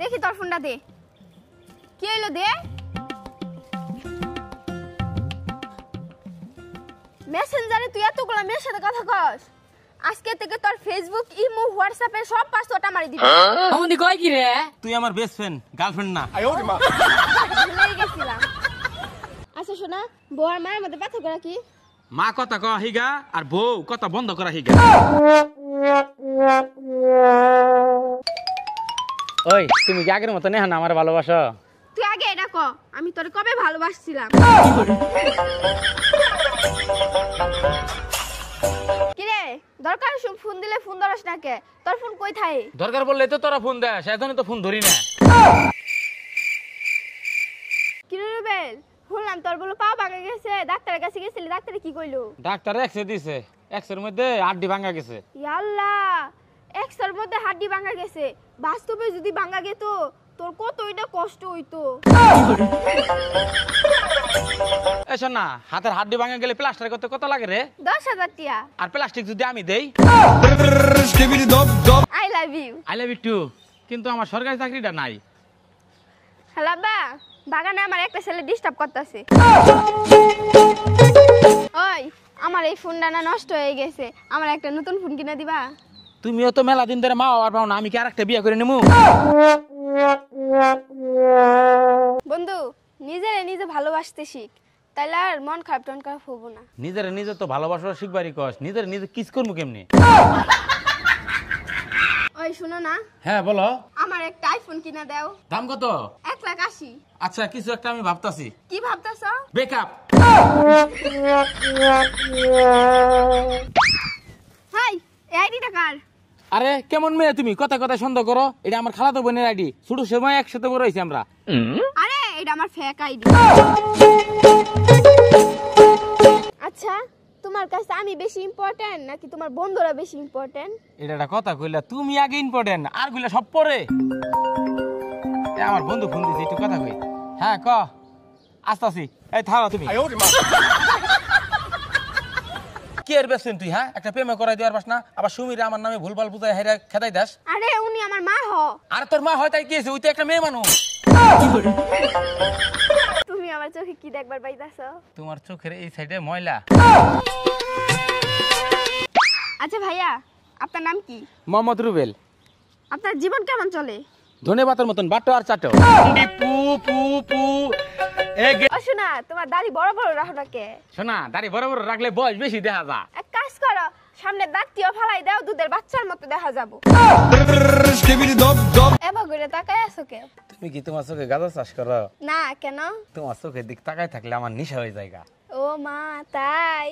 দেখি তোর ফোনটা দে। কি হইলো দে? মেসেঞ্জারে তুই এতগুলো মেয়ের সাথে কথা কস, আজকে থেকে তোর ফেসবুক, ইমো, হোয়াটসঅ্যাপে সব পাসওয়ার্ড আমারই দিবি। আমাদের কয় কি রে? তুই আমার বেস্ট ফ্রেন্ড, গার্লফ্রেন্ড না। ভুলেই গেছিলাম। আচ্ছা শোনা, বউ আর মায়ের মধ্যে পার্থক্য কি? মা কথা কয়া হিগা আর বউ কথা বন্ধ করা হিগা। ওই তুমি কি আগের মতো নেহা না আমার ভালোবাসো? তুই আগে এটা ক, আমি তোরে কবে ভালোবাসছিলাম? কিরে দরকার ফোন দিলে ফোন ধরস না কে? তোর ফোন কই থাকে? দরকার বললে তো তোরা ফোন দেয়, সেজন্য তো ফোন ধরি না। কিরে রুবেল, শুনলাম তোর বলে পা ভাঙা গেছে, ডাক্তারের কাছে গেছিলি, ডাক্তারে কি কইলো? ডাক্তার এক্সরে দিছে, এক্সের মধ্যে হাড্ডি ভাঙা গেছে। ইয়াল্লাহ, এক্সের মধ্যে হাড্ডি ভাঙা গেছে। বাস্তবে যদি ভাঙা গেত তোর কতইটা কষ্ট হইতো। এই শোন না, হাতের হাড্ডি ভাঙা গেলে প্লাস্টার করতে কত লাগে রে? 10,000 টাকা। আর প্লাস্টিক যদি আমি দেই? I love you. I love you too. কিন্তু আমার সরকারি চাকরিটা নাই। হ্যালো আব্বা, বাগানে আমার একটা ছেলে ডিস্টার্ব করতেছে। ওই আমার এই ফোনটা না নষ্ট হয়ে গেছে, আমার একটা নতুন ফোন কিনে দিবা? তুমিও তো মেলা দিন ধরে মা আর পাও না, আমি কি আরেকটা বিয়ে করে নেবো? বন্ধু, নিজে ভালোবাসতে শিখ, তাইলে আর মন খারাপ টন খারাপ হবো না। নিজের নিজে তো ভালোবাসা শিখবারই কস, নিজে কিস করবো কেমনি? ওই শুনো না, হ্যাঁ বলো। আমার একটা আইফোন কিনে দাও। দাম কত? 1,80,000। আচ্ছা কিছু একটা আমি ভাবতাছি। কি ভাবতাছ? বেকআপ। হাই, এই আইডিটা কার? আরে কেমন মেয়ে তুমি, কথা কথা সন্দেহ করো? এটা আমার খালাতো বোনের আইডি, ছোট সময় একসাথে বড় হয়েছি আমরা। আরে এটা আমার ফেক আইডি। আচ্ছা, তোমার কাছে আমি বেশি ইম্পর্টেন্ট নাকি তোমার বন্ধুরা বেশি ইম্পর্টেন্ট? এটা একটা কথা কইলা, তুমি আগে ইম্পর্টেন্ট, আর গুলা সব পরে। আমার বন্ধু ফোন দিছে, একটু কথা কই। হ্যাঁ ক, আসতাছি। এই থামা তুমি। কি এর বেছেন তুই? হ্যাঁ, একটা প্রেমে করাই দেওয়ার পাস না, আবার সুমিরে আমার নামে ভুলভাল বুঝাই হেরা খেদাই দাস। আরে উনি আমার মা হ। আর তোর মা হয় তাই কি হয়েছে? ওই তো একটা মেয়ে মানুষ। তুমি আমার চোখে কি দেখবার পাইতাছো? তোমার চোখের এই সাইডে ময়লা। আচ্ছা ভাইয়া, আপনার নাম কি? মোহাম্মদ রুবেল। আপনার জীবন কেমন চলে? ধন্যবাদের মতন বাটো আর চাটো। পু পু পু। ও শোনা, তোমার দাড়ি বড় বড় রাখো না কে? শোনা, দাড়ি বড় বড় রাখলে বয়স বেশি দেখা যা। এক কাজ করো, সামনে দাঁতটিও ফালাই দাও, দুধের বাচ্চার মতো দেখা যাবো। এবার ঘুরে তাকায় আছো কে? তুমি কি তোমার চোখে গাঁজা চাষ করো? না, কেন? তোমার চোখের দিক তাকায় থাকলে আমার নেশা হয়ে যায়। ও মা, তাই?